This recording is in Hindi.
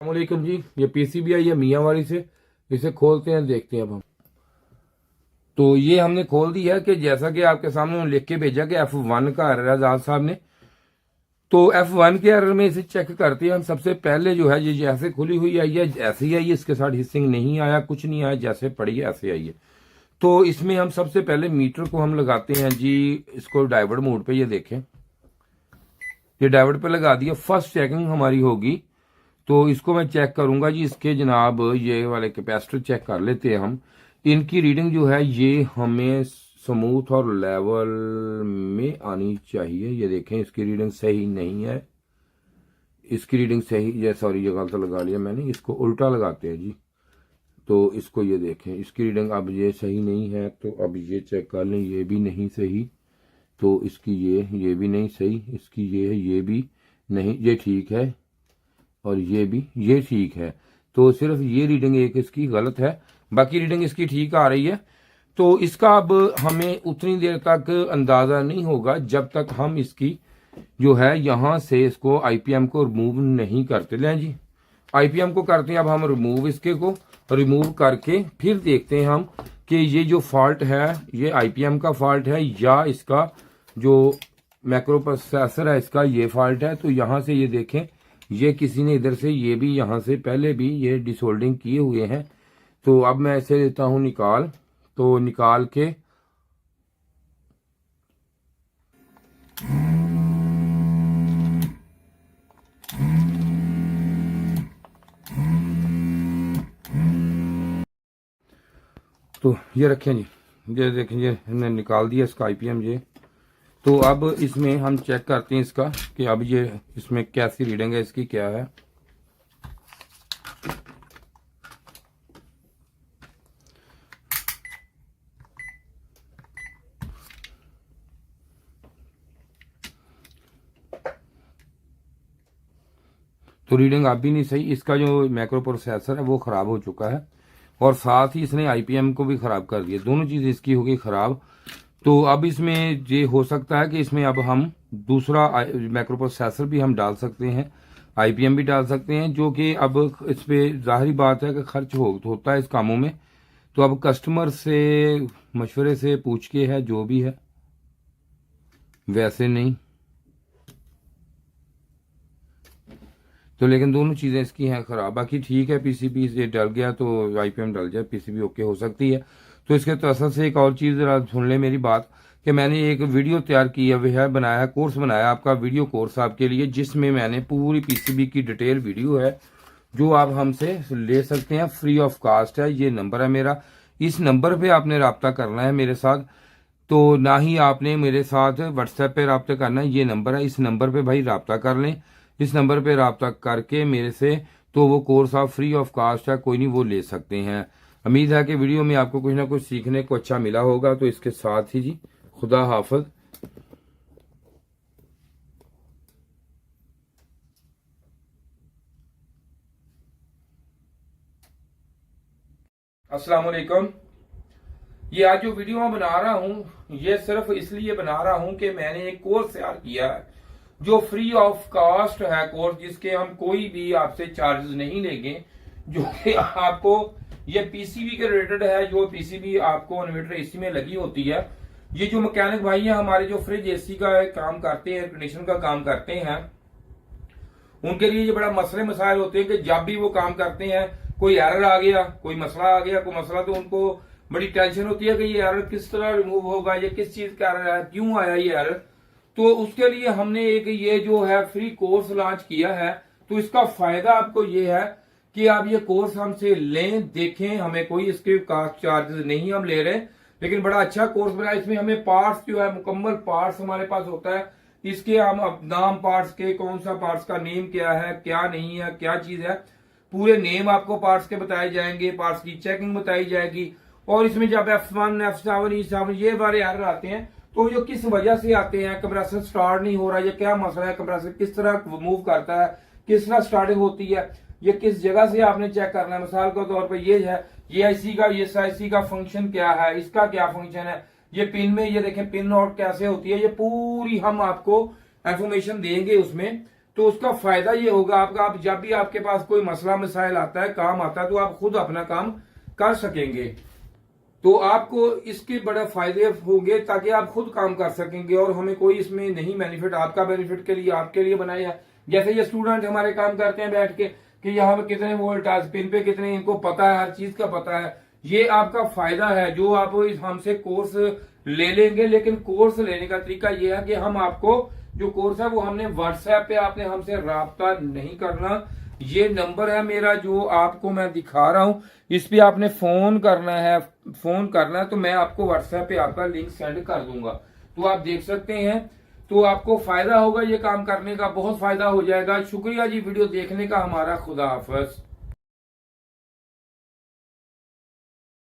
अस्सलामुअलैकुम जी। ये पीसीबी आई है मियाँ वाली से, इसे खोलते हैं, देखते हैं अब हम। तो ये हमने खोल दिया है कि जैसा कि आपके सामने लिख के भेजा कि F1 का एरर है आजाद साहब ने। तो F1 के एरर में इसे चेक करते हैं हम। सबसे पहले जो है ये जैसे खुली हुई आई है ऐसे ही आई है, इसके साथ हिस्सिंग नहीं आया, कुछ नहीं आया, जैसे पड़ी है ऐसे आई है। तो इसमें हम सबसे पहले मीटर को हम लगाते हैं जी, इसको डाइवर्ट मोड पे, ये देखें ये डाइवर्ट पे लगा दिया। फर्स्ट चेकिंग हमारी होगी तो इसको मैं चेक करूंगा जी। इसके जनाब ये वाले कैपेसिटर चेक कर लेते हैं हम। इनकी रीडिंग जो है ये हमें स्मूथ और लेवल में आनी चाहिए। ये देखें इसकी रीडिंग सही नहीं है, इसकी रीडिंग सही, ये सॉरी ये गलत लगा लिया मैंने, इसको उल्टा लगाते हैं जी। तो इसको ये देखें, इसकी रीडिंग अब ये सही नहीं है, तो अब ये चेक कर लें, ये भी नहीं सही। तो इसकी ये भी नहीं सही, इसकी ये है, ये भी नहीं, ये ठीक है, और ये ठीक है। तो सिर्फ ये रीडिंग एक इसकी गलत है, बाकी रीडिंग इसकी ठीक आ रही है। तो इसका अब हमें उतनी देर तक अंदाजा नहीं होगा जब तक हम इसकी जो है यहां से इसको आईपीएम को रिमूव नहीं करते। लें जी, आईपीएम को करते हैं अब हम रिमूव। इसके को रिमूव करके फिर देखते हैं हम कि ये जो फॉल्ट है ये आईपीएम का फॉल्ट है या इसका जो मैक्रो प्रोसेसर है इसका ये फॉल्ट है। तो यहां से ये देखें, ये किसी ने इधर से ये भी यहां से पहले भी ये डिसोल्डिंग किए हुए हैं। तो अब मैं इसे लेता हूं निकाल, तो निकाल के तो ये रखें जी, ये देखें ये हमने निकाल दिया इसका आईपीएम ये। तो अब इसमें हम चेक करते हैं इसका कि अब ये इसमें कैसी रीडिंग है, इसकी क्या है। तो रीडिंग अब भी नहीं सही, इसका जो मैक्रो प्रोसेसर है वो खराब हो चुका है और साथ ही इसने आईपीएम को भी खराब कर दिया, दोनों चीज इसकी हो गई खराब। तो अब इसमें ये हो सकता है कि इसमें अब हम दूसरा मैक्रो प्रोसेसर भी हम डाल सकते हैं, आईपीएम भी डाल सकते हैं, जो कि अब इस पे जाहिर बात है कि खर्च होता है इस कामों में। तो अब कस्टमर से मशवरे से पूछ के है जो भी है, वैसे नहीं। तो लेकिन दोनों चीजें इसकी हैं खराब, बाकी ठीक है। पीसीबी से डल गया तो आईपीएम डल जाए, पीसीबी ओके हो सकती है। तो इसके तसद से एक और चीज जरा सुन ले मेरी बात कि मैंने एक वीडियो तैयार की है, बनाया है, कोर्स बनाया आपका वीडियो कोर्स आपके लिए, जिसमें मैंने पूरी पीसीबी की डिटेल वीडियो है जो आप हमसे ले सकते हैं, फ्री ऑफ कास्ट है। ये नंबर है मेरा, इस नंबर पे आपने रब्ता करना है मेरे साथ। तो ना ही आपने मेरे साथ व्हाट्सएप पे रब्ता करना है, ये नंबर है, इस नंबर पे भाई रब्ता कर लें। इस नंबर पे रब्ता करके मेरे से तो वो कोर्स आप फ्री ऑफ कास्ट है, कोई नहीं, वो ले सकते हैं। उम्मीद है कि वीडियो में आपको कुछ ना कुछ सीखने को अच्छा मिला होगा। तो इसके साथ ही जी खुदा हाफिज। अस्सलाम वालेकुम। ये आज जो वीडियो मैं बना रहा हूं ये सिर्फ इसलिए बना रहा हूं कि मैंने एक कोर्स तैयार किया है जो फ्री ऑफ कास्ट है कोर्स, जिसके हम कोई भी आपसे चार्जेस नहीं लेंगे, जो कि आपको ये पीसीबी के रिलेटेड है। जो पीसीबी आपको इन्वर्टर एसी में लगी होती है, ये जो मैकेनिक भाई हैं हमारे जो फ्रिज एसी का काम करते हैं, एयर कंडीशन का काम करते हैं, उनके लिए ये बड़ा मसले मसाइल होते हैं कि जब भी वो काम करते हैं कोई एरर आ गया, कोई मसला आ गया, कोई मसला, तो उनको बड़ी टेंशन होती है कि ये एरर किस तरह रिमूव होगा, ये किस चीज का एरर है, क्यों आया ये एरर। तो उसके लिए हमने एक ये जो है फ्री कोर्स लॉन्च किया है। तो इसका फायदा आपको ये है कि आप ये कोर्स हमसे लें, देखें, हमें कोई इसके कास्ट चार्जेस नहीं हम ले रहे, लेकिन बड़ा अच्छा कोर्स बना। इसमें हमें पार्ट्स जो है मुकम्मल पार्ट्स हमारे पास होता है, इसके हम अब नाम पार्ट्स के, कौन सा पार्ट्स का नेम क्या है, क्या नहीं है, क्या चीज है, पूरे नेम आपको पार्ट्स के बताए जाएंगे, पार्ट्स की चेकिंग बताई जाएगी। और इसमें जब F1, F7, E7 ये वाले एरर आते हैं तो जो किस वजह से आते हैं, कंप्रेसर स्टार्ट नहीं हो रहा, ये क्या मसला है, कंप्रेसर किस तरह मूव करता है, किस तरह स्टार्टिंग होती है, ये किस जगह से आपने चेक करना है। मिसाल के तौर पर ये है, ये आईसी का, ये आईसी का फंक्शन क्या है, इसका क्या फंक्शन है, ये पिन में ये देखें पिन आउट कैसे होती है, ये पूरी हम आपको इंफॉर्मेशन देंगे उसमें। तो उसका फायदा ये होगा आपका, आप जब भी आपके पास कोई मसला मसाइल आता है, काम आता है, तो आप खुद अपना काम कर सकेंगे। तो आपको इसके बड़े फायदे होंगे ताकि आप खुद काम कर सकेंगे और हमें कोई इसमें नहीं बेनिफिट, आपका बेनिफिट के लिए आपके लिए बनाया। जैसे ये स्टूडेंट हमारे काम करते हैं बैठ के कि यहाँ पे कितने वोल्टाज पिन पे कितने, इनको पता है, हर चीज का पता है। ये आपका फायदा है जो आप हमसे कोर्स ले लेंगे। लेकिन कोर्स लेने का तरीका ये है कि हम आपको जो कोर्स है वो हमने व्हाट्सएप पे, आपने हमसे राब्ता नहीं करना। ये नंबर है मेरा जो आपको मैं दिखा रहा हूं, इस पे आपने फोन करना है। तो मैं आपको व्हाट्सएप पे आपका लिंक सेंड कर दूंगा, तो आप देख सकते हैं। तो आपको फायदा होगा ये काम करने का, बहुत फायदा हो जाएगा। शुक्रिया जी वीडियो देखने का हमारा। खुदा हाफिज।